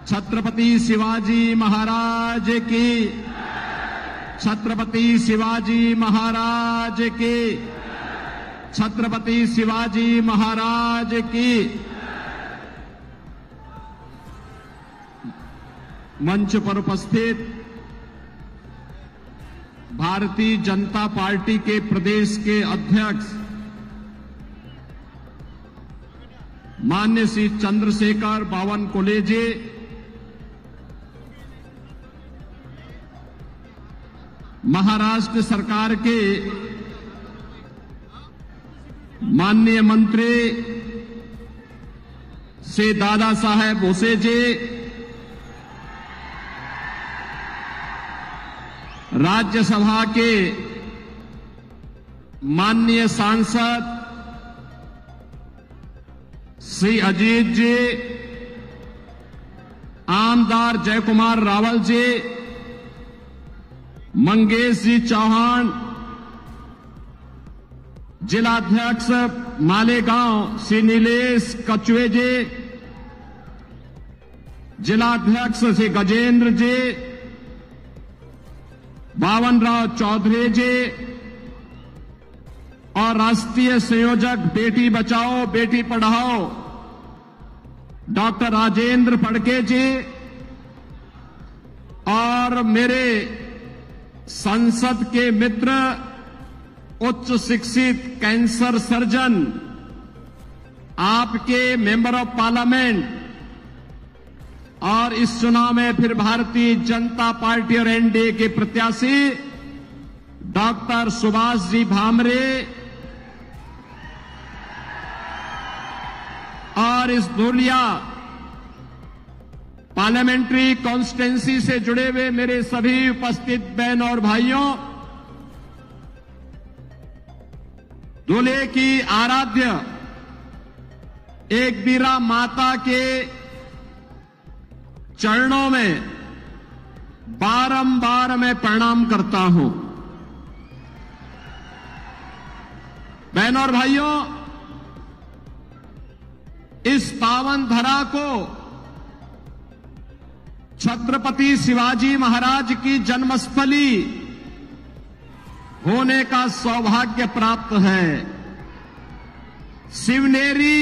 छत्रपति शिवाजी महाराज की, छत्रपति शिवाजी महाराज की, छत्रपति शिवाजी महाराज की। मंच पर उपस्थित भारतीय जनता पार्टी के प्रदेश के अध्यक्ष मान्य श्री चंद्रशेखर बावनकुले जी, महाराष्ट्र सरकार के माननीय मंत्री श्री दादा साहेब भोसे जी, राज्यसभा के माननीय सांसद श्री अजीत जी, आमदार जयकुमार रावल जी, मंगेश जी चौहान, जिलाध्यक्ष मालेगांव श्री नीलेश कचुए जी, जिलाध्यक्ष श्री गजेंद्र जी, बावनराव चौधरी जी और राष्ट्रीय संयोजक बेटी बचाओ बेटी पढ़ाओ डॉक्टर राजेंद्र फड़के जी और मेरे संसद के मित्र उच्च शिक्षित कैंसर सर्जन, आपके मेंबर ऑफ पार्लियामेंट और इस चुनाव में फिर भारतीय जनता पार्टी और एनडीए के प्रत्याशी डॉक्टर सुभाष जी भामरे और इस धुलिया पार्लियामेंट्री कॉन्स्टिट्यूंसी से जुड़े हुए मेरे सभी उपस्थित बहन और भाइयों, धुले की आराध्य एक बीरा माता के चरणों में बारंबार मैं प्रणाम करता हूं। बहनों और भाइयों, इस पावन धरा को छत्रपति शिवाजी महाराज की जन्मस्थली होने का सौभाग्य प्राप्त है। शिवनेरी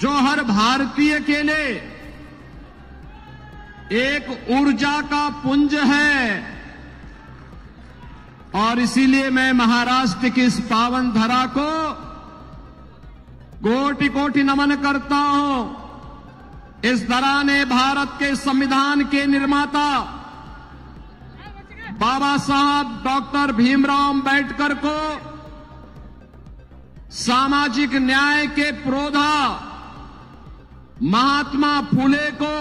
जो हर भारतीय के लिए एक ऊर्जा का पुंज है और इसीलिए मैं महाराष्ट्र की इस पावन धरा को कोटि कोटि नमन करता हूं। इस धरा ने भारत के संविधान के निर्माता बाबा साहब डॉक्टर भीमराव अंबेडकर को, सामाजिक न्याय के पुरोधा महात्मा फुले को,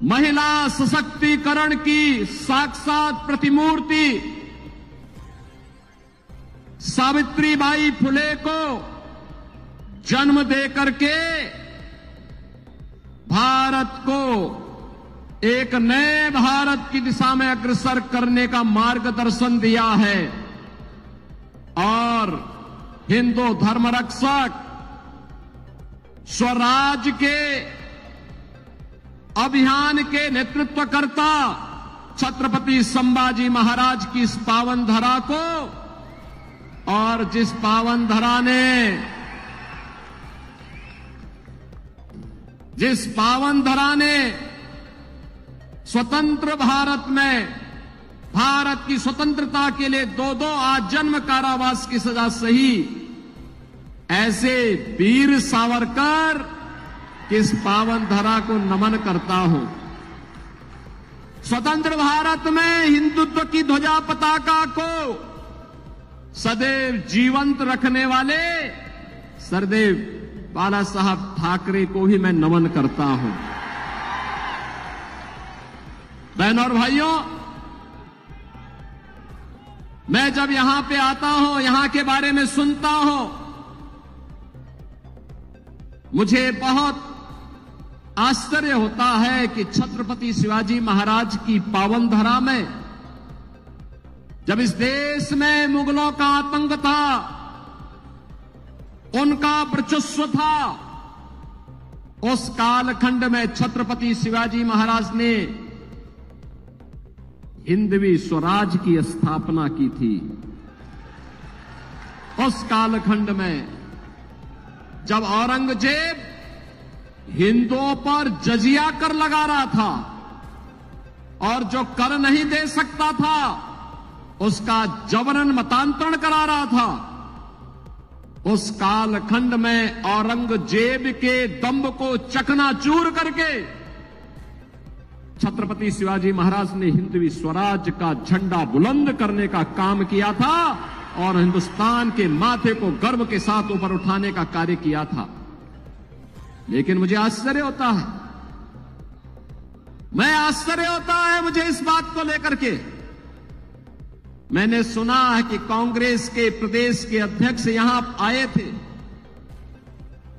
महिला सशक्तिकरण की साक्षात प्रतिमूर्ति सावित्रीबाई फुले को जन्म देकर के भारत को एक नए भारत की दिशा में अग्रसर करने का मार्गदर्शन दिया है और हिंदू धर्म रक्षक स्वराज के अभियान के नेतृत्वकर्ता छत्रपति संभाजी महाराज की इस पावन धरा को और जिस पावन धरा ने स्वतंत्र भारत में भारत की स्वतंत्रता के लिए 2-2 आजन्म कारावास की सजा सही, ऐसे वीर सावरकर की इस पावन धरा को नमन करता हूं। स्वतंत्र भारत में हिंदुत्व की ध्वजा पताका को सदैव जीवंत रखने वाले सरदेव बाला साहब ठाकरे को ही मैं नमन करता हूं। बहनों और भाइयों, मैं जब यहां पे आता हूं, यहां के बारे में सुनता हूं, मुझे बहुत आश्चर्य होता है कि छत्रपति शिवाजी महाराज की पावन धरा में जब इस देश में मुगलों का आतंक था, उनका वर्चस्व था, उस कालखंड में छत्रपति शिवाजी महाराज ने हिंदवी स्वराज की स्थापना की थी। उस कालखंड में जब औरंगजेब हिंदुओं पर जजिया कर लगा रहा था और जो कर नहीं दे सकता था उसका जबरन मतांतरण करा रहा था, उस कालखंड में औरंगजेब के दंभ को चकनाचूर करके छत्रपति शिवाजी महाराज ने हिंदवी स्वराज का झंडा बुलंद करने का काम किया था और हिंदुस्तान के माथे को गर्व के साथ ऊपर उठाने का कार्य किया था। लेकिन मुझे आश्चर्य होता है मुझे इस बात को लेकर के। मैंने सुना है कि कांग्रेस के प्रदेश के अध्यक्ष यहां आए थे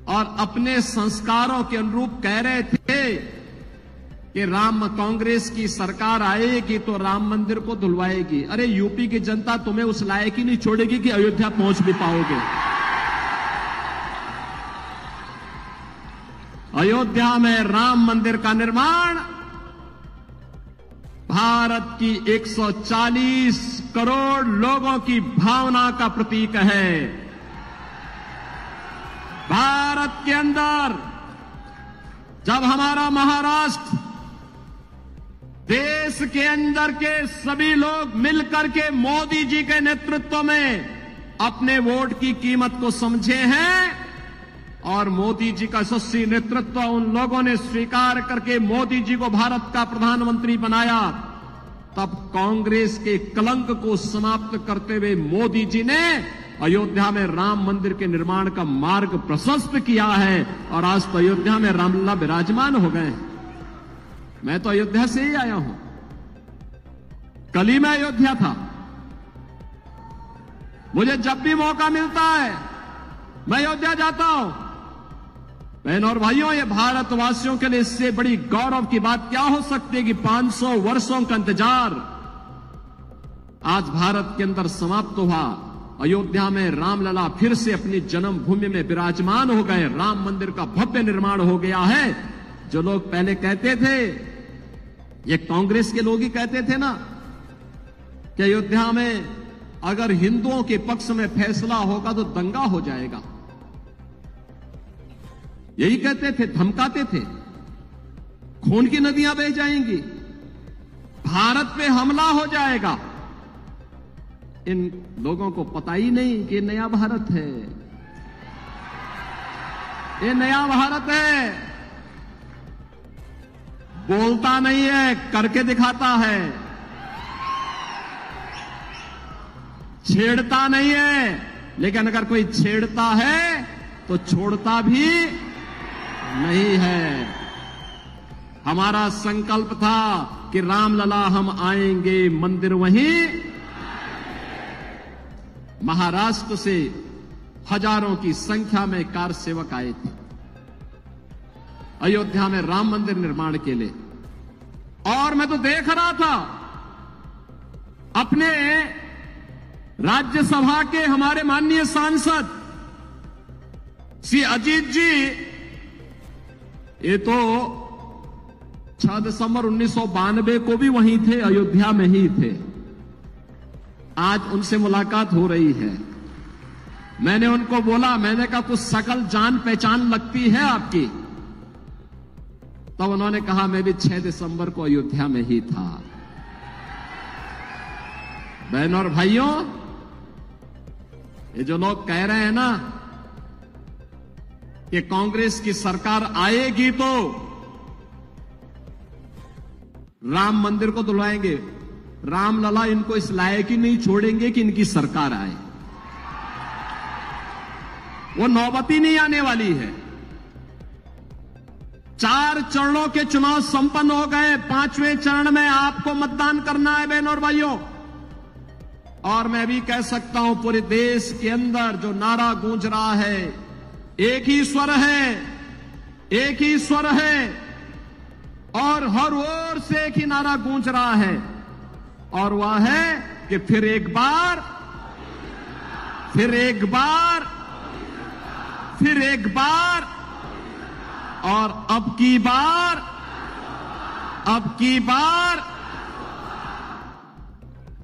और अपने संस्कारों के अनुरूप कह रहे थे कि कांग्रेस की सरकार आएगी तो राम मंदिर को धुलवाएगी। अरे यूपी की जनता तुम्हें उस लायक ही नहीं छोड़ेगी कि अयोध्या पहुंच भी पाओगे। अयोध्या में राम मंदिर का निर्माण भारत की 140 करोड़ लोगों की भावना का प्रतीक है। भारत के अंदर जब हमारा महाराष्ट्र देश के अंदर के सभी लोग मिलकर के मोदी जी के नेतृत्व में अपने वोट की कीमत को समझे हैं और मोदी जी का यशस्वी नेतृत्व उन लोगों ने स्वीकार करके मोदी जी को भारत का प्रधानमंत्री बनाया, तब कांग्रेस के कलंक को समाप्त करते हुए मोदी जी ने अयोध्या में राम मंदिर के निर्माण का मार्ग प्रशस्त किया है और आज तो अयोध्या में रामलला विराजमान हो गए। मैं तो अयोध्या से ही आया हूं, कल ही मैं अयोध्या था। मुझे जब भी मौका मिलता है मैं अयोध्या जाता हूं। बहनों और भाइयों, ये भारतवासियों के लिए इससे बड़ी गौरव की बात क्या हो सकती है कि 500 वर्षों का इंतजार आज भारत के अंदर समाप्त हुआ। अयोध्या में रामलला फिर से अपनी जन्मभूमि में विराजमान हो गए। राम मंदिर का भव्य निर्माण हो गया है। जो लोग पहले कहते थे, ये कांग्रेस के लोग ही कहते थे ना कि अयोध्या में अगर हिंदुओं के पक्ष में फैसला होगा तो दंगा हो जाएगा, यही कहते थे, धमकाते थे, खून की नदियां बह जाएंगी, भारत पे हमला हो जाएगा। इन लोगों को पता ही नहीं कि नया भारत है, ये नया भारत है। बोलता नहीं है, करके दिखाता है। छेड़ता नहीं है, लेकिन अगर कोई छेड़ता है तो छोड़ता भी नहीं है। हमारा संकल्प था कि रामलला हम आएंगे, मंदिर वहीं। महाराष्ट्र से हजारों की संख्या में कार सेवक आए थे अयोध्या में राम मंदिर निर्माण के लिए, और मैं तो देख रहा था अपने राज्यसभा के हमारे माननीय सांसद श्री अजीत जी, ये तो 6 दिसंबर 1992 को भी वहीं थे, अयोध्या में ही थे। आज उनसे मुलाकात हो रही है। मैंने उनको बोला, मैंने कहा कुछ शकल जान पहचान लगती है आपकी। तब उन्होंने कहा मैं भी 6 दिसंबर को अयोध्या में ही था। बहनों और भाइयों, ये जो लोग कह रहे हैं ना कि कांग्रेस की सरकार आएगी तो राम मंदिर को धुलवाएंगे, रामलला इनको इस लायक ही नहीं छोड़ेंगे कि इनकी सरकार आए। वो नौबत ही नहीं आने वाली है। 4 चरणों के चुनाव संपन्न हो गए। 5वें चरण में आपको मतदान करना है बहनों और भाइयों। और मैं भी कह सकता हूं, पूरे देश के अंदर जो नारा गूंज रहा है, एक ही स्वर है, एक ही स्वर है, और हर ओर से एक ही नारा गूंज रहा है, और वह है कि फिर एक बार, फिर एक बार, फिर एक बार और अब की बार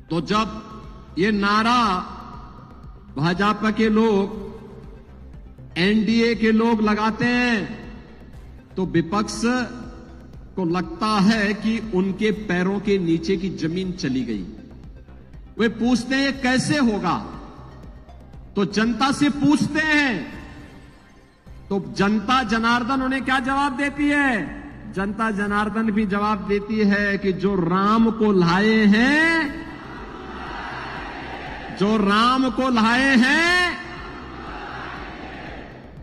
तो जब ये नारा भाजपा के लोग, एनडीए के लोग लगाते हैं तो विपक्ष को लगता है कि उनके पैरों के नीचे की जमीन चली गई। वे पूछते हैं ये कैसे होगा, तो जनता से पूछते हैं, तो जनता जनार्दन उन्हें क्या जवाब देती है? जनता जनार्दन भी जवाब देती है कि जो राम को लाए हैं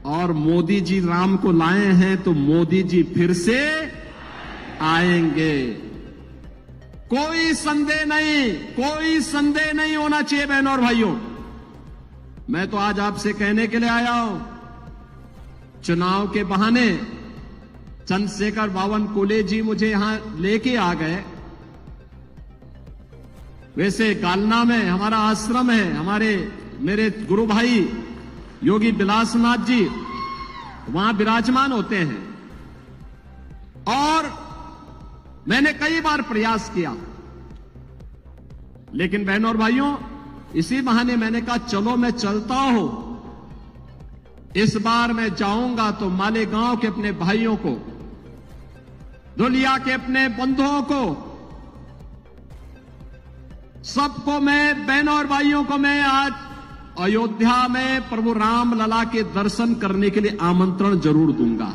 और मोदी जी राम को लाए हैं तो मोदी जी फिर से आएंगे। कोई संदेह नहीं होना चाहिए बहनों और भाइयों। मैं तो आज आपसे कहने के लिए आया हूं, चुनाव के बहाने चंद्रशेखर बावनकुले जी मुझे यहां लेके आ गए। वैसे गालना में हमारा आश्रम है, मेरे गुरु भाई योगी बिलासनाथ जी वहां विराजमान होते हैं, और मैंने कई बार प्रयास किया, लेकिन बहनों और भाइयों इसी बहाने मैंने कहा चलो मैं चलता हूं। इस बार मैं जाऊंगा तो मालेगांव के अपने भाइयों को, धुलिया के अपने बंधुओं को, सबको मैं, बहनों और भाइयों को मैं आज अयोध्या में प्रभु राम लला के दर्शन करने के लिए आमंत्रण जरूर दूंगा।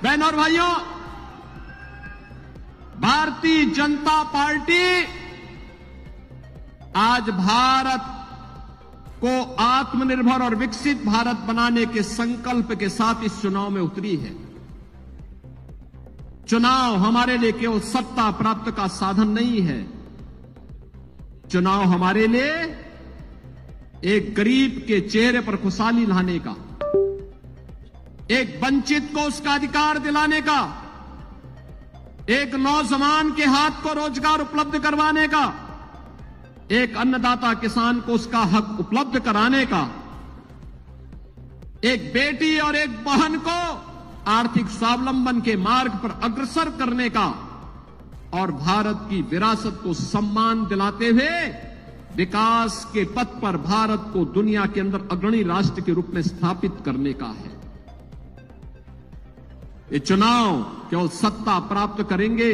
बहनों और भाइयों, भारतीय जनता पार्टी आज भारत को आत्मनिर्भर और विकसित भारत बनाने के संकल्प के साथ इस चुनाव में उतरी है। चुनाव हमारे लिए केवल सत्ता प्राप्त का साधन नहीं है। चुनाव हमारे लिए एक गरीब के चेहरे पर खुशहाली लाने का, एक वंचित को उसका अधिकार दिलाने का, एक नौजवान के हाथ को रोजगार उपलब्ध करवाने का, एक अन्नदाता किसान को उसका हक उपलब्ध कराने का, एक बेटी और एक बहन को आर्थिक स्वावलंबन के मार्ग पर अग्रसर करने का, और भारत की विरासत को सम्मान दिलाते हुए विकास के पथ पर भारत को दुनिया के अंदर अग्रणी राष्ट्र के रूप में स्थापित करने का है। ये चुनाव केवल सत्ता प्राप्त करेंगे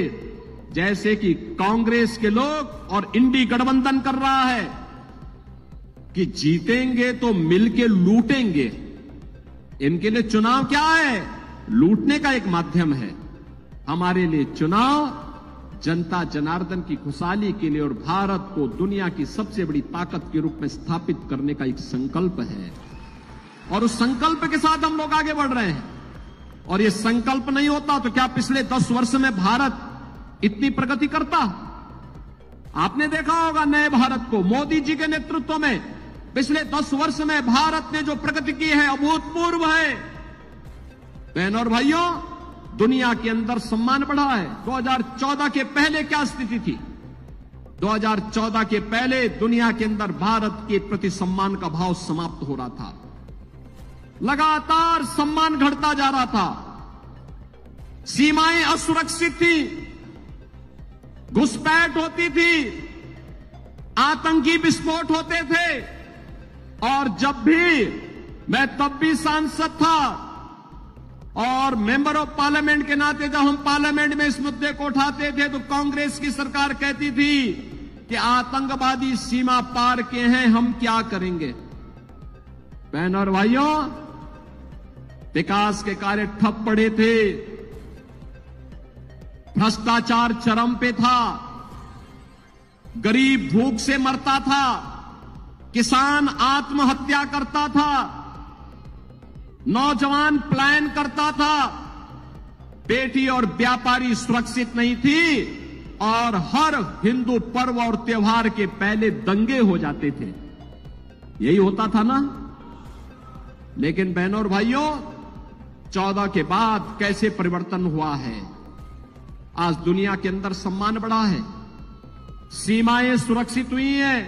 जैसे कि कांग्रेस के लोग और इंडी गठबंधन कर रहा है कि जीतेंगे तो मिलके लूटेंगे। इनके लिए चुनाव क्या है? लूटने का एक माध्यम है। हमारे लिए चुनाव जनता जनार्दन की खुशहाली के लिए और भारत को दुनिया की सबसे बड़ी ताकत के रूप में स्थापित करने का एक संकल्प है, और उस संकल्प के साथ हम लोग आगे बढ़ रहे हैं। और ये संकल्प नहीं होता तो क्या पिछले 10 वर्ष में भारत इतनी प्रगति करता? आपने देखा होगा नए भारत को मोदी जी के नेतृत्व में पिछले 10 वर्ष में भारत ने जो प्रगति की है अभूतपूर्व है। बहनों और भाइयों, दुनिया के अंदर सम्मान बढ़ा है। 2014 के पहले क्या स्थिति थी? 2014 के पहले दुनिया के अंदर भारत के प्रति सम्मान का भाव समाप्त हो रहा था, लगातार सम्मान घटता जा रहा था, सीमाएं असुरक्षित थी, घुसपैठ होती थी, आतंकी विस्फोट होते थे, और जब भी मैं तब भी सांसद था और मेंबर ऑफ पार्लियामेंट के नाते जब हम पार्लियामेंट में इस मुद्दे को उठाते थे तो कांग्रेस की सरकार कहती थी कि आतंकवादी सीमा पार के हैं, हम क्या करेंगे। बहनों और भाइयों, विकास के कार्य ठप पड़े थे, भ्रष्टाचार चरम पे था, गरीब भूख से मरता था, किसान आत्महत्या करता था, नौजवान पलायन करता था, बेटी और व्यापारी सुरक्षित नहीं थी, और हर हिंदू पर्व और त्योहार के पहले दंगे हो जाते थे। यही होता था ना। लेकिन बहनों और भाइयों, 14 के बाद कैसे परिवर्तन हुआ है। आज दुनिया के अंदर सम्मान बढ़ा है, सीमाएं सुरक्षित हुई हैं,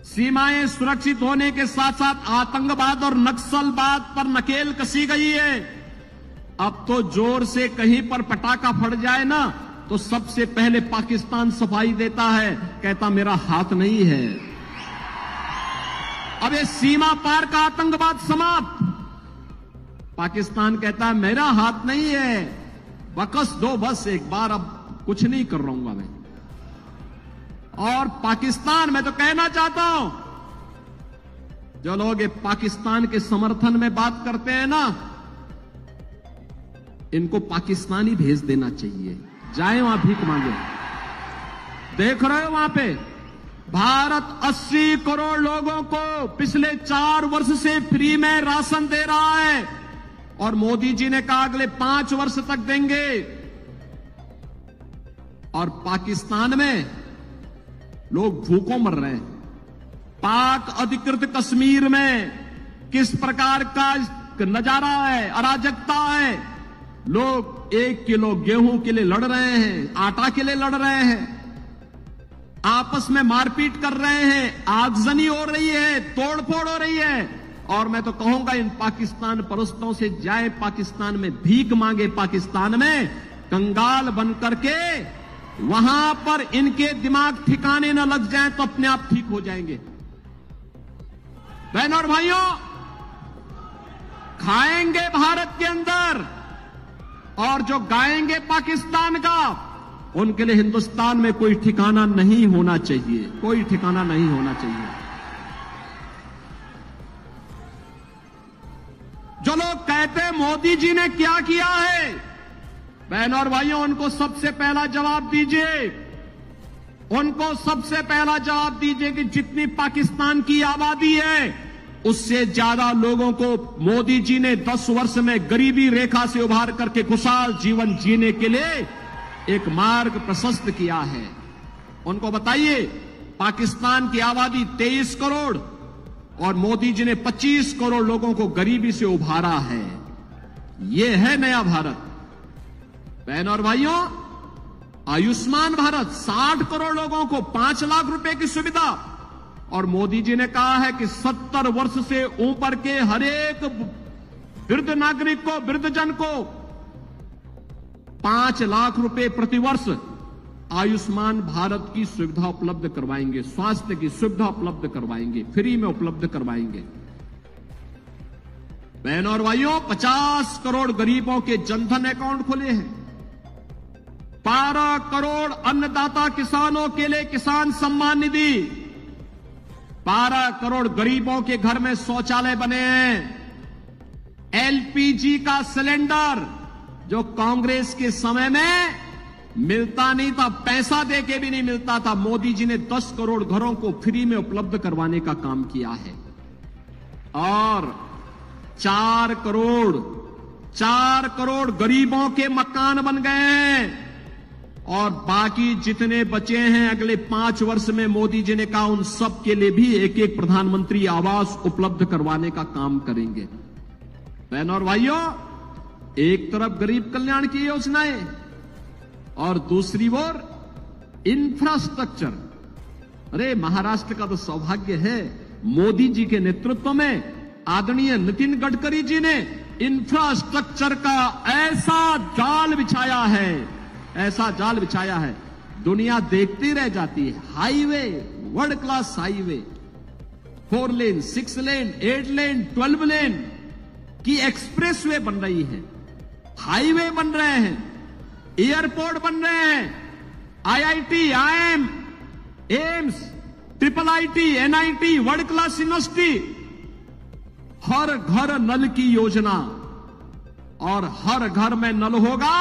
सीमाएं सुरक्षित होने के साथ साथ आतंकवाद और नक्सलवाद पर नकेल कसी गई है। अब तो जोर से कहीं पर पटाखा फट जाए ना तो सबसे पहले पाकिस्तान सफाई देता है, कहता मेरा हाथ नहीं है। अब ये सीमा पार का आतंकवाद समाप्त। पाकिस्तान कहता है मेरा हाथ नहीं है, बकस दो बस एक बार, अब कुछ नहीं कर रहूंगा मैं। और पाकिस्तान, मैं तो कहना चाहता हूं, जो लोग ये पाकिस्तान के समर्थन में बात करते हैं ना, इनको पाकिस्तान ही भेज देना चाहिए, जाए वहां भीख मांगे। देख रहे हो वहां पे भारत 80 करोड़ लोगों को पिछले 4 वर्ष से फ्री में राशन दे रहा है और मोदी जी ने कहा अगले 5 वर्ष तक देंगे। और पाकिस्तान में लोग भूखों मर रहे हैं। पाक अधिकृत कश्मीर में किस प्रकार का नजारा है, अराजकता है। लोग 1 किलो गेहूं के लिए लड़ रहे हैं, आटा के लिए लड़ रहे हैं, आपस में मारपीट कर रहे हैं, आगजनी हो रही है, तोड़फोड़ हो रही है। और मैं तो कहूंगा इन पाकिस्तान परस्तों से जाए पाकिस्तान में भीख मांगे, पाकिस्तान में कंगाल बन करके वहां पर इनके दिमाग ठिकाने न लग जाए तो अपने आप ठीक हो जाएंगे। बहनों और भाइयों, खाएंगे भारत के अंदर और जो गाएंगे पाकिस्तान का, उनके लिए हिंदुस्तान में कोई ठिकाना नहीं होना चाहिए, कोई ठिकाना नहीं होना चाहिए। जो लोग कहते हैं मोदी जी ने क्या किया है, बहनों और भाइयों, उनको सबसे पहला जवाब दीजिए, उनको सबसे पहला जवाब दीजिए कि जितनी पाकिस्तान की आबादी है उससे ज्यादा लोगों को मोदी जी ने 10 वर्ष में गरीबी रेखा से उभार करके खुशहाल जीवन जीने के लिए एक मार्ग प्रशस्त किया है। उनको बताइए, पाकिस्तान की आबादी 23 करोड़ और मोदी जी ने 25 करोड़ लोगों को गरीबी से उभारा है। यह है नया भारत। बहनों और भाइयों, आयुष्मान भारत, 60 करोड़ लोगों को 5 लाख रुपए की सुविधा। और मोदी जी ने कहा है कि 70 वर्ष से ऊपर के हर एक वृद्ध नागरिक को, वृद्धजन को 5 लाख रुपए प्रतिवर्ष आयुष्मान भारत की सुविधा उपलब्ध करवाएंगे, स्वास्थ्य की सुविधा उपलब्ध करवाएंगे, फ्री में उपलब्ध करवाएंगे। बहनों और भाइयों, 50 करोड़ गरीबों के जनधन अकाउंट खुले हैं। 12 करोड़ अन्नदाता किसानों के लिए किसान सम्मान निधि, 12 करोड़ गरीबों के घर में शौचालय बने हैं। एलपीजी का सिलेंडर जो कांग्रेस के समय में मिलता नहीं था, पैसा देके भी नहीं मिलता था, मोदी जी ने 10 करोड़ घरों को फ्री में उपलब्ध करवाने का काम किया है। और 4 करोड़ गरीबों के मकान बन गए हैं। और बाकी जितने बचे हैं अगले 5 वर्ष में मोदी जी ने कहा उन सब के लिए भी एक एक प्रधानमंत्री आवास उपलब्ध करवाने का काम करेंगे। बहनों और भाइयों, एक तरफ गरीब कल्याण की योजनाएं और दूसरी ओर इंफ्रास्ट्रक्चर। अरे महाराष्ट्र का तो सौभाग्य है, मोदी जी के नेतृत्व में आदरणीय नितिन गडकरी जी ने इंफ्रास्ट्रक्चर का ऐसा जाल बिछाया है, ऐसा जाल बिछाया है, दुनिया देखती रह जाती है। हाईवे, वर्ल्ड क्लास हाईवे, 4 लेन, 6 लेन, 8 लेन, 12 लेन की एक्सप्रेसवे बन रही है, हाईवे बन रहे हैं, एयरपोर्ट बन रहे हैं, IIT, IIM, AIIMS, IIIT, NIT, world class university, हर घर नल की योजना। और हर घर में नल होगा,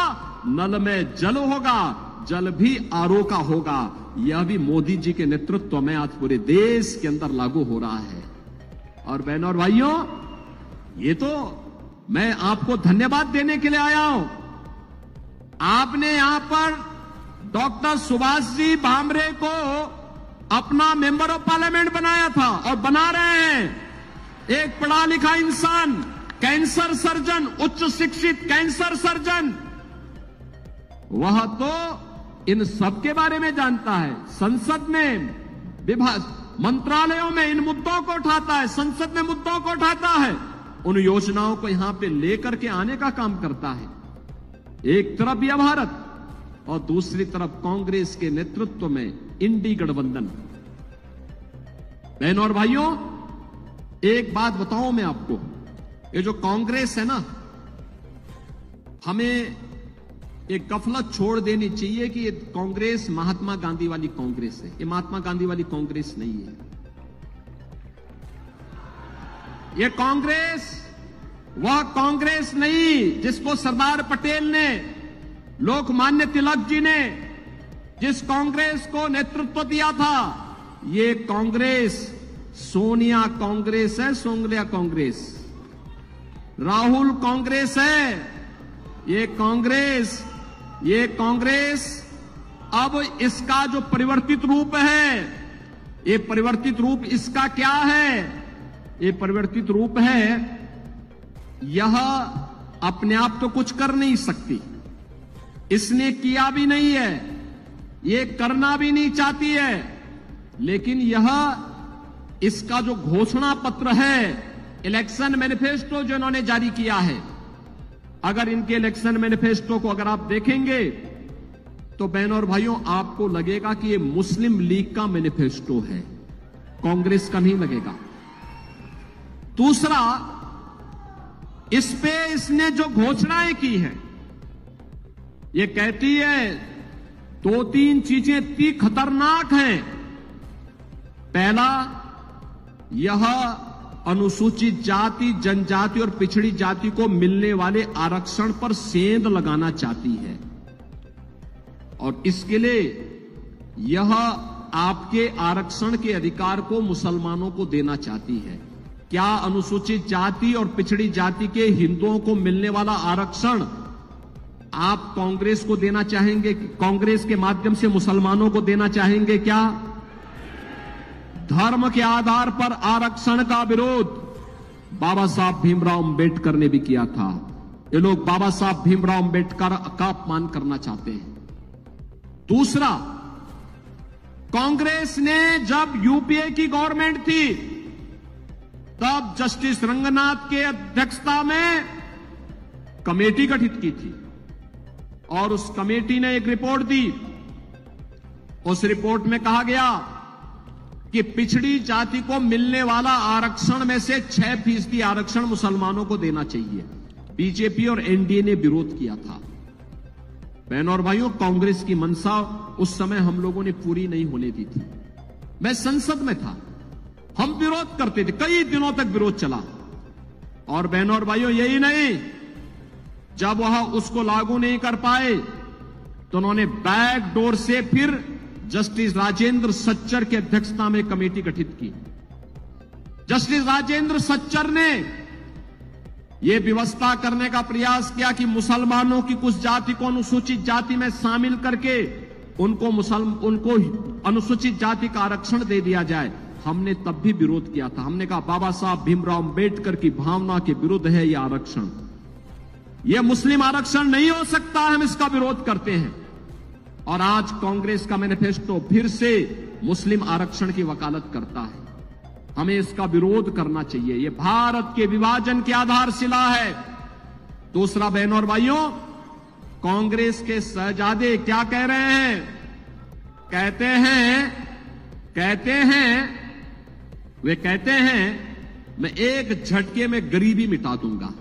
नल में जल होगा, जल भी आरओ का होगा। यह भी मोदी जी के नेतृत्व में आज पूरे देश के अंदर लागू हो रहा है। और बहनों और भाइयों, ये तो मैं आपको धन्यवाद देने के लिए आया हूं। आपने यहां पर डॉक्टर सुभाष जी भामरे को अपना मेंबर ऑफ पार्लियामेंट बनाया था और बना रहे हैं। एक पढ़ा लिखा इंसान, कैंसर सर्जन, उच्च शिक्षित कैंसर सर्जन, वह तो इन सब के बारे में जानता है। संसद में मंत्रालयों में इन मुद्दों को उठाता है, संसद में मुद्दों को उठाता है, उन योजनाओं को यहां पे लेकर के आने का काम करता है। एक तरफ यह भारत और दूसरी तरफ कांग्रेस के नेतृत्व में इंडी गठबंधन। बहनों और भाइयों, एक बात बताऊं मैं आपको, ये जो कांग्रेस है ना, हमें एक गफलत छोड़ देनी चाहिए कि ये कांग्रेस महात्मा गांधी वाली कांग्रेस है। ये महात्मा गांधी वाली कांग्रेस नहीं है। ये कांग्रेस वह कांग्रेस नहीं जिसको सरदार पटेल ने, लोकमान्य तिलक जी ने जिस कांग्रेस को नेतृत्व दिया था, ये कांग्रेस सोनिया कांग्रेस है, सोनिया कांग्रेस, राहुल कांग्रेस है। ये कांग्रेस अब इसका जो परिवर्तित रूप है, ये परिवर्तित रूप इसका क्या है? ये परिवर्तित रूप है, यह अपने आप तो कुछ कर नहीं सकती, इसने किया भी नहीं है, ये करना भी नहीं चाहती है, लेकिन यह इसका जो घोषणा पत्र है, इलेक्शन मैनिफेस्टो जो इन्होंने जारी किया है, अगर इनके इलेक्शन मैनिफेस्टो को अगर आप देखेंगे तो बहनों और भाइयों आपको लगेगा कि ये मुस्लिम लीग का मैनिफेस्टो है, कांग्रेस का नहीं लगेगा। दूसरा, इस पे इसने जो घोषणाएं की है, ये कहती है 2-3 चीजें इतनी खतरनाक हैं। पहला, यह अनुसूचित जाति, जनजाति और पिछड़ी जाति को मिलने वाले आरक्षण पर सेंध लगाना चाहती है और इसके लिए यह आपके आरक्षण के अधिकार को मुसलमानों को देना चाहती है। क्या अनुसूचित जाति और पिछड़ी जाति के हिंदुओं को मिलने वाला आरक्षण आप कांग्रेस को देना चाहेंगे? कांग्रेस के माध्यम से मुसलमानों को देना चाहेंगे क्या? धर्म के आधार पर आरक्षण का विरोध बाबा साहब भीमराव अंबेडकर ने भी किया था। ये लोग बाबा साहब भीमराव अंबेडकर का अपमान करना चाहते हैं। दूसरा, कांग्रेस ने जब यूपीए की गवर्नमेंट थी तब जस्टिस रंगनाथ के अध्यक्षता में कमेटी गठित की थी और उस कमेटी ने एक रिपोर्ट दी। उस रिपोर्ट में कहा गया कि पिछड़ी जाति को मिलने वाला आरक्षण में से 6% आरक्षण मुसलमानों को देना चाहिए। बीजेपी और एनडीए ने विरोध किया था। बहनों और भाइयों, कांग्रेस की मंशा उस समय हम लोगों ने पूरी नहीं होने दी थी। मैं संसद में था, हम विरोध करते थे, कई दिनों तक विरोध चला। और बहनों और भाइयों, यही नहीं, जब वह उसको लागू नहीं कर पाए तो उन्होंने बैक डोर से फिर जस्टिस राजेंद्र सच्चर की अध्यक्षता में कमेटी गठित की। जस्टिस राजेंद्र सच्चर ने यह व्यवस्था करने का प्रयास किया कि मुसलमानों की कुछ जाति को अनुसूचित जाति में शामिल करके उनको अनुसूचित जाति का आरक्षण दे दिया जाए। हमने तब भी विरोध किया था। हमने कहा बाबा साहब भीमराव अंबेडकर की भावना के विरुद्ध है यह आरक्षण, यह मुस्लिम आरक्षण नहीं हो सकता, हम इसका विरोध करते हैं। और आज कांग्रेस का मैनिफेस्टो फिर से मुस्लिम आरक्षण की वकालत करता है। हमें इसका विरोध करना चाहिए। यह भारत के विभाजन की आधारशिला है। दूसरा, बहनों और भाइयों, कांग्रेस के शहजादे क्या कह रहे हैं? वे कहते हैं मैं एक झटके में गरीबी मिटा दूंगा।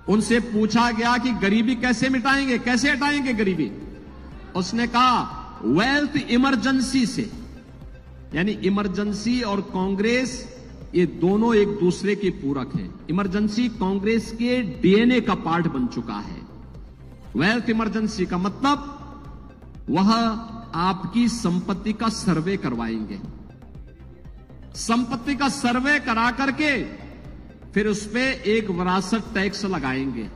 उनसे पूछा गया कि गरीबी कैसे मिटाएंगे, कैसे हटाएंगे गरीबी? उसने कहा वेल्थ इमरजेंसी से। यानी इमरजेंसी और कांग्रेस ये दोनों एक दूसरे के पूरक हैं। इमरजेंसी कांग्रेस के डीएनए का पार्ट बन चुका है। वेल्थ इमरजेंसी का मतलब वह आपकी संपत्ति का सर्वे करवाएंगे, संपत्ति का सर्वे करा करके फिर उस पे एक विरासत टैक्स लगाएंगे।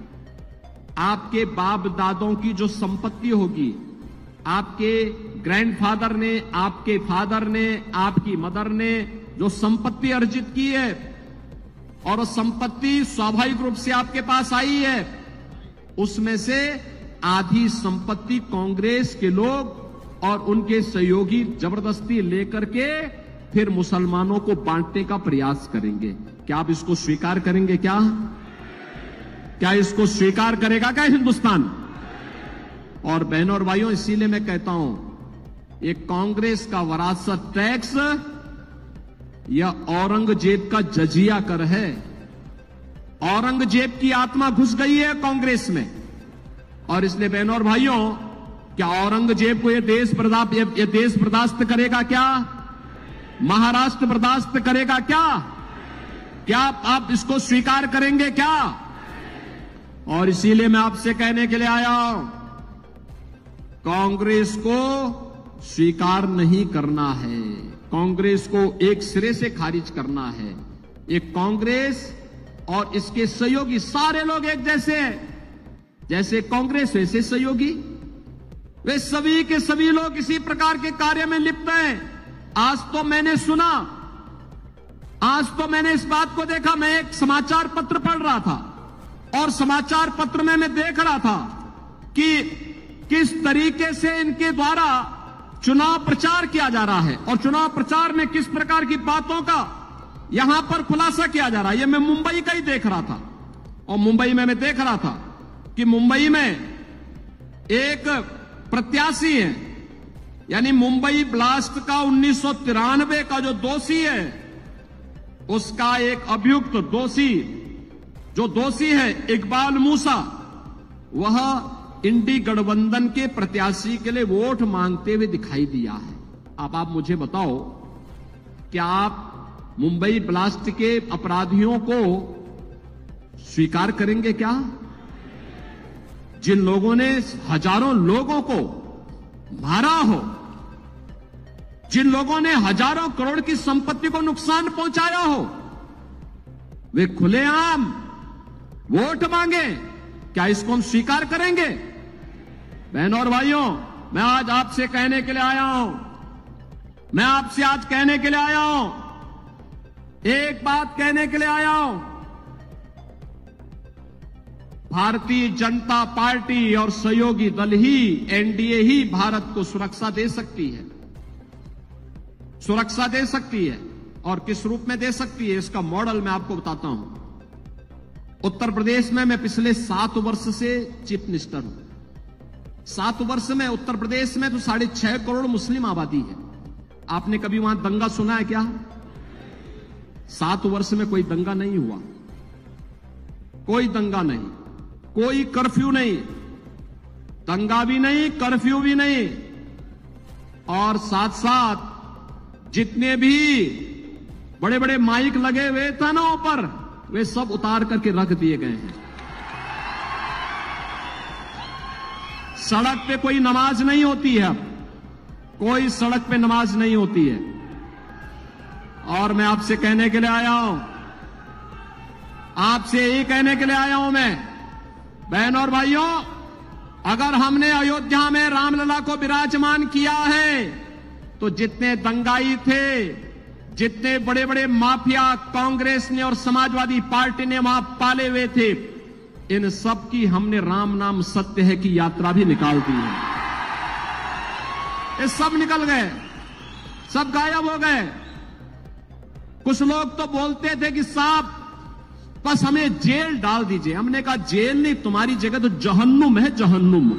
आपके बाप दादों की जो संपत्ति होगी, आपके ग्रैंडफादर ने, आपके फादर ने, आपकी मदर ने जो संपत्ति अर्जित की है और उस संपत्ति स्वाभाविक रूप से आपके पास आई है, उसमें से आधी संपत्ति कांग्रेस के लोग और उनके सहयोगी जबरदस्ती लेकर के फिर मुसलमानों को बांटने का प्रयास करेंगे। क्या आप इसको स्वीकार करेंगे? क्या इसको स्वीकार करेगा क्या हिंदुस्तान? और बहनों और भाइयों, इसीलिए मैं कहता हूं, ये कांग्रेस का वरासत टैक्स या औरंगजेब का जजिया कर है। औरंगजेब की आत्मा घुस गई है कांग्रेस में, और इसलिए बहनों और भाइयों, क्या औरंगजेब को ये देश बर्दाश्त करेगा? क्या महाराष्ट्र बर्दाश्त करेगा? क्या आप इसको स्वीकार करेंगे? क्या? और इसीलिए मैं आपसे कहने के लिए आया हूं, कांग्रेस को स्वीकार नहीं करना है, कांग्रेस को एक सिरे से खारिज करना है। ये कांग्रेस और इसके सहयोगी सारे लोग एक जैसे हैं, जैसे कांग्रेस वैसे सहयोगी, वे सभी के सभी लोग इसी प्रकार के कार्य में लिप्त हैं। आज तो मैंने इस बात को देखा, मैं एक समाचार पत्र पढ़ रहा था और समाचार पत्र में मैं देख रहा था कि किस तरीके से इनके द्वारा चुनाव प्रचार किया जा रहा है और चुनाव प्रचार में किस प्रकार की बातों का यहां पर खुलासा किया जा रहा है। ये मैं मुंबई का ही देख रहा था, और मुंबई में मैं देख रहा था कि मुंबई में एक प्रत्याशी है, यानी मुंबई ब्लास्ट का 1993 का जो दोषी है, उसका एक अभियुक्त दोषी है इकबाल मूसा, वह इंडी गठबंधन के प्रत्याशी के लिए वोट मांगते हुए दिखाई दिया है। अब आप मुझे बताओ, क्या आप मुंबई ब्लास्ट के अपराधियों को स्वीकार करेंगे? क्या जिन लोगों ने हजारों लोगों को मारा हो, जिन लोगों ने हजारों करोड़ की संपत्ति को नुकसान पहुंचाया हो, वे खुलेआम वोट मांगे? क्या इसको हम स्वीकार करेंगे? बहनों और भाइयों, मैं आज आपसे कहने के लिए आया हूं, एक बात कहने के लिए आया हूं। भारतीय जनता पार्टी और सहयोगी दल ही, एनडीए ही भारत को सुरक्षा दे सकती है, और किस रूप में दे सकती है, इसका मॉडल मैं आपको बताता हूं। उत्तर प्रदेश में मैं पिछले 7 वर्ष से चीफ मिनिस्टर हूं। 7 वर्ष में उत्तर प्रदेश में तो 6.5 करोड़ मुस्लिम आबादी है। आपने कभी वहां दंगा सुना है क्या? 7 वर्ष में कोई दंगा नहीं हुआ, कोई दंगा नहीं, कोई कर्फ्यू नहीं, दंगा भी नहीं, कर्फ्यू भी नहीं, और साथ साथ जितने भी बड़े बड़े माइक लगे हुए थे ना ऊपर, वे सब उतार करके रख दिए गए हैं। सड़क पे कोई नमाज नहीं होती है, अब कोई सड़क पे नमाज नहीं होती है। और मैं आपसे कहने के लिए आया हूं, मैं, बहनों और भाइयों, अगर हमने अयोध्या में रामलला को विराजमान किया है, तो जितने दंगाई थे, जितने बड़े बड़े माफिया कांग्रेस ने और समाजवादी पार्टी ने वहां पाले हुए थे, इन सब की हमने राम नाम सत्य है की यात्रा भी निकाल दी है। ये सब निकल गए, सब गायब हो गए। कुछ लोग तो बोलते थे कि साहब बस हमें जेल डाल दीजिए। हमने कहा जेल नहीं, तुम्हारी जगह तो जहन्नुम है, जहन्नुम।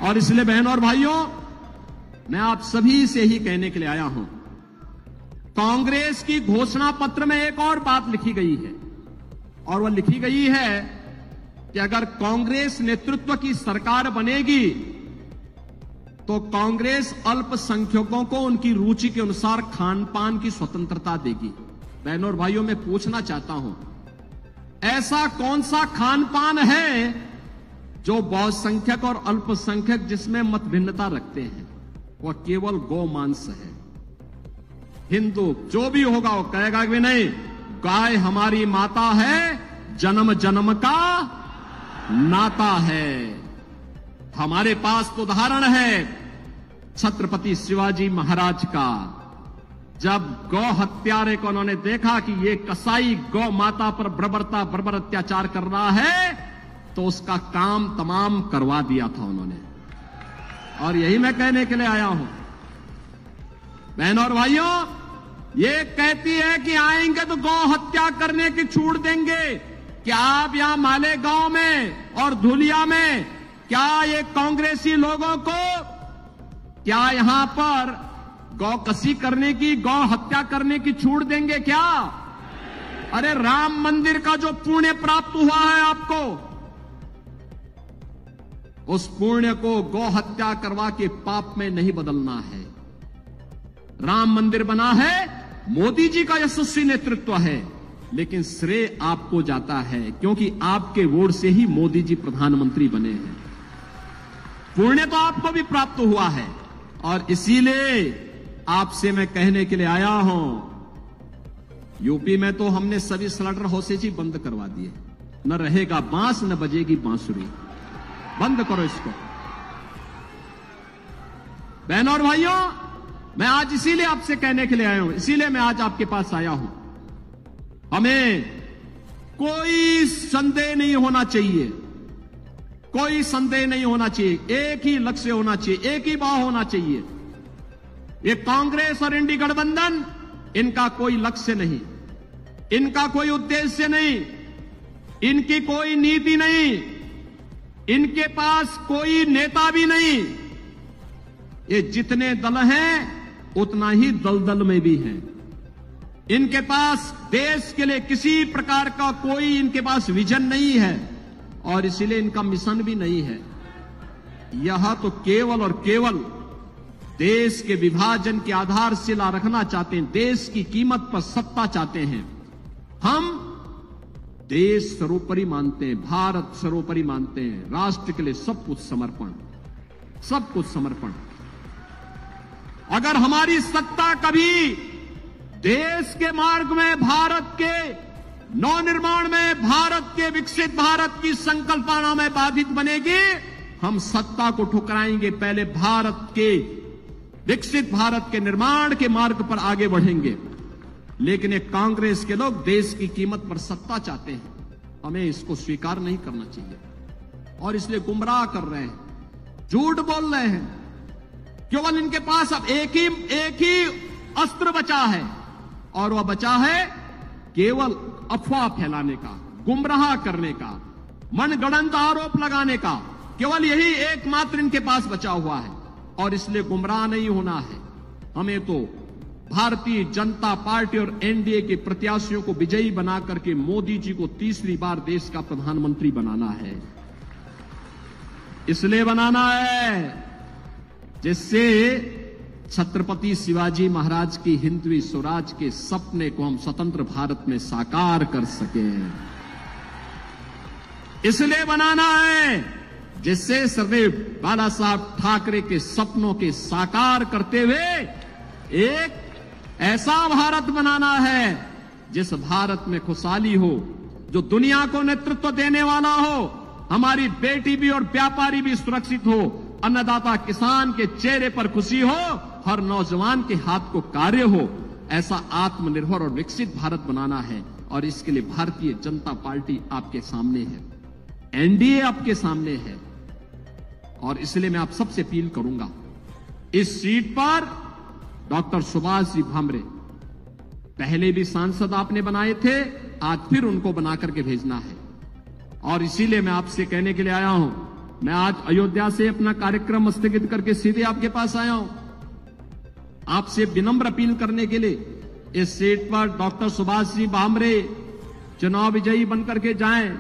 और इसलिए बहनों और भाइयों, मैं आप सभी से ही कहने के लिए आया हूं, कांग्रेस की घोषणा पत्र में एक और बात लिखी गई है, और वह लिखी गई है कि अगर कांग्रेस नेतृत्व की सरकार बनेगी तो कांग्रेस अल्पसंख्यकों को उनकी रुचि के अनुसार खान पान की स्वतंत्रता देगी। बहनों और भाइयों, मैं पूछना चाहता हूं, ऐसा कौन सा खान पान है जो बहुसंख्यक और अल्पसंख्यक जिसमें मत भिन्नता रखते हैं? वह केवल गौ मांस है। हिंदू जो भी होगा वो कहेगा कि नहीं, गाय हमारी माता है, जन्म जन्म का नाता है। हमारे पास तो उदाहरण है छत्रपति शिवाजी महाराज का। जब गौ हत्यारे को उन्होंने देखा कि ये कसाई गौ माता पर बर्बर अत्याचार कर रहा है, तो उसका काम तमाम करवा दिया था उन्होंने। और यही मैं कहने के लिए आया हूं, बहनों और भाइयों, ये कहती है कि आएंगे तो गौ हत्या करने की छूट देंगे। क्या आप यहां मालेगांव में और धुलिया में क्या ये कांग्रेसी लोगों को क्या यहां पर गौ कसी करने की, गौ हत्या करने की छूट देंगे क्या? अरे राम मंदिर का जो पुण्य प्राप्त हुआ है आपको, उस पुण्य को गौ हत्या करवा के पाप में नहीं बदलना है। राम मंदिर बना है, मोदी जी का यशस्वी नेतृत्व है, लेकिन श्रेय आपको जाता है क्योंकि आपके वोट से ही मोदी जी प्रधानमंत्री बने हैं। पुण्य तो आपको भी प्राप्त हुआ है और इसीलिए आपसे मैं कहने के लिए आया हूं, यूपी में तो हमने सभी स्लॉटर हाउसेज ही बंद करवा दिए। न रहेगा बांस, न बजेगी बांसुरी। बंद करो इसको। बहनों और भाइयों, मैं आज इसीलिए आपसे कहने के लिए आया हूं, इसीलिए मैं आज आपके पास आया हूं। हमें कोई संदेह नहीं होना चाहिए, कोई संदेह नहीं होना चाहिए। एक ही लक्ष्य होना चाहिए, एक ही भाव होना चाहिए। ये कांग्रेस और इंडी गठबंधन, इनका कोई लक्ष्य नहीं, इनका कोई उद्देश्य नहीं, इनकी कोई नीति नहीं, इनके पास कोई नेता भी नहीं। ये जितने दल हैं उतना ही दलदल में भी हैं। इनके पास देश के लिए किसी प्रकार का कोई इनके पास विजन नहीं है और इसीलिए इनका मिशन भी नहीं है। यह तो केवल और केवल देश के विभाजन की आधारशिला रखना चाहते हैं, देश की कीमत पर सत्ता चाहते हैं। हम देश सर्वोपरि मानते हैं, भारत सर्वोपरि मानते हैं, राष्ट्र के लिए सब कुछ समर्पण, सब कुछ समर्पण। अगर हमारी सत्ता कभी देश के मार्ग में, भारत के नवनिर्माण में, भारत के विकसित भारत की संकल्पना में बाधित बनेगी, हम सत्ता को ठुकराएंगे। पहले भारत के विकसित भारत के निर्माण के मार्ग पर आगे बढ़ेंगे। लेकिन एक कांग्रेस के लोग देश की कीमत पर सत्ता चाहते हैं, हमें इसको स्वीकार नहीं करना चाहिए और इसलिए गुमराह कर रहे हैं, झूठ बोल रहे हैं। केवल इनके पास अब एक ही अस्त्र बचा है और वह बचा है केवल अफवाह फैलाने का, गुमराह करने का, मनगढ़ंत आरोप लगाने का। केवल यही एकमात्र इनके पास बचा हुआ है और इसलिए गुमराह नहीं होना है। हमें तो भारतीय जनता पार्टी और एनडीए के प्रत्याशियों को विजयी बना करके मोदी जी को तीसरी बार देश का प्रधानमंत्री बनाना है। इसलिए बनाना है जिससे छत्रपति शिवाजी महाराज की हिंदवी स्वराज के सपने को हम स्वतंत्र भारत में साकार कर सकें। इसलिए बनाना है जिससे सरदेव बाला साहब ठाकरे के सपनों के साकार करते हुए एक ऐसा भारत बनाना है जिस भारत में खुशहाली हो, जो दुनिया को नेतृत्व देने वाला हो, हमारी बेटी भी और व्यापारी भी सुरक्षित हो, अन्नदाता किसान के चेहरे पर खुशी हो, हर नौजवान के हाथ को कार्य हो। ऐसा आत्मनिर्भर और विकसित भारत बनाना है और इसके लिए भारतीय जनता पार्टी आपके सामने है, एनडीए आपके सामने है। और इसलिए मैं आप सबसे अपील करूंगा, इस सीट पर डॉक्टर सुभाष जी भामरे पहले भी सांसद आपने बनाए थे, आज फिर उनको बना करके भेजना है। और इसीलिए मैं आपसे कहने के लिए आया हूं, मैं आज अयोध्या से अपना कार्यक्रम स्थगित करके सीधे आपके पास आया हूं, आपसे विनम्र अपील करने के लिए इस सीट पर डॉक्टर सुभाष जी भामरे चुनाव विजयी बनकर के जाएं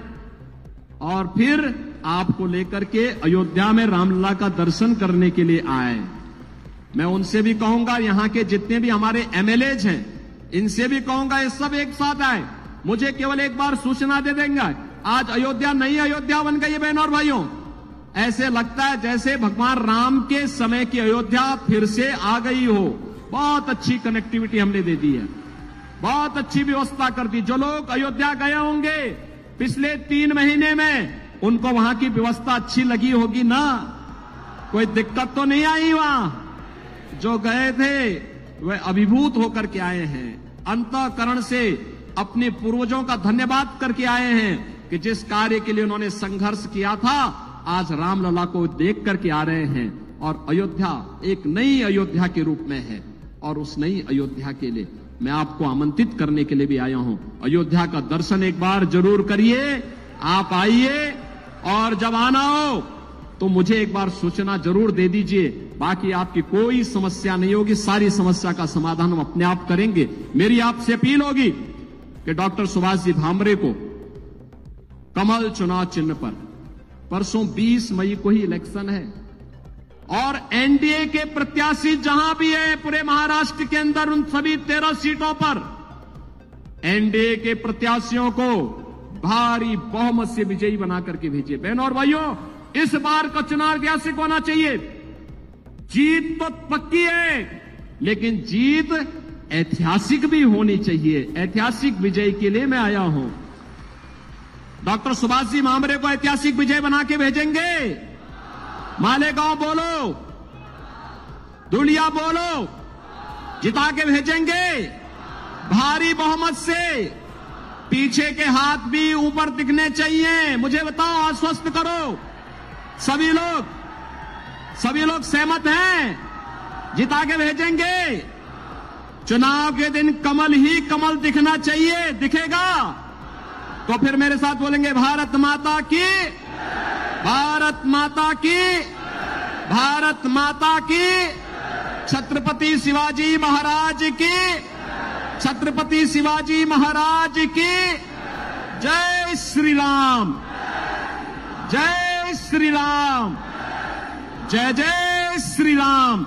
और फिर आपको लेकर के अयोध्या में रामलला का दर्शन करने के लिए आए। मैं उनसे भी कहूंगा, यहां के जितने भी हमारे एमएलएज हैं, इनसे भी कहूंगा ये सब एक साथ आए, मुझे केवल एक बार सूचना दे देंगे। आज अयोध्या नई अयोध्या बन गई है बहनों और भाइयों। ऐसे लगता है जैसे भगवान राम के समय की अयोध्या फिर से आ गई हो। बहुत अच्छी कनेक्टिविटी हमने दे दी है, बहुत अच्छी व्यवस्था कर दी। जो लोग अयोध्या गए होंगे पिछले 3 महीने में, उनको वहां की व्यवस्था अच्छी लगी होगी ना, कोई दिक्कत तो नहीं आई वहां। जो गए थे वे अभिभूत होकर के आए हैं, अंतःकरण से अपने पूर्वजों का धन्यवाद करके आए हैं कि जिस कार्य के लिए उन्होंने संघर्ष किया था, आज रामलला को देख करके आ रहे हैं और अयोध्या एक नई अयोध्या के रूप में है। और उस नई अयोध्या के लिए मैं आपको आमंत्रित करने के लिए भी आया हूं। अयोध्या का दर्शन एक बार जरूर करिए। आप आइए और जब आना हो तो मुझे एक बार सूचना जरूर दे दीजिए। बाकी आपकी कोई समस्या नहीं होगी, सारी समस्या का समाधान हम अपने आप करेंगे। मेरी आपसे अपील होगी कि डॉक्टर सुभाष जी भामरे को कमल चुनाव चिन्ह पर, परसों 20 मई को ही इलेक्शन है और एनडीए के प्रत्याशी जहां भी है पूरे महाराष्ट्र के अंदर उन सभी 13 सीटों पर एनडीए के प्रत्याशियों को भारी बहुमत से विजयी बना करके भेजिए। बहनों और भाइयों, इस बार का चुनाव ऐतिहासिक होना चाहिए। जीत तो पक्की है, लेकिन जीत ऐतिहासिक भी होनी चाहिए। ऐतिहासिक विजय के लिए मैं आया हूं। डॉक्टर सुभाष जी भामरे को ऐतिहासिक विजय बना के भेजेंगे। मालेगांव बोलो, धुलिया बोलो, जिता के भेजेंगे भारी बहुमत से। पीछे के हाथ भी ऊपर दिखने चाहिए। मुझे बताओ, आश्वस्त करो। सभी लोग सहमत हैं? जिता के भेजेंगे। चुनाव के दिन कमल ही कमल दिखना चाहिए। दिखेगा तो फिर मेरे साथ बोलेंगे, भारत माता की, भारत माता की, भारत माता की, छत्रपति शिवाजी महाराज की, छत्रपति शिवाजी महाराज की। जय श्री राम, जय श्री राम, जय जय श्री राम।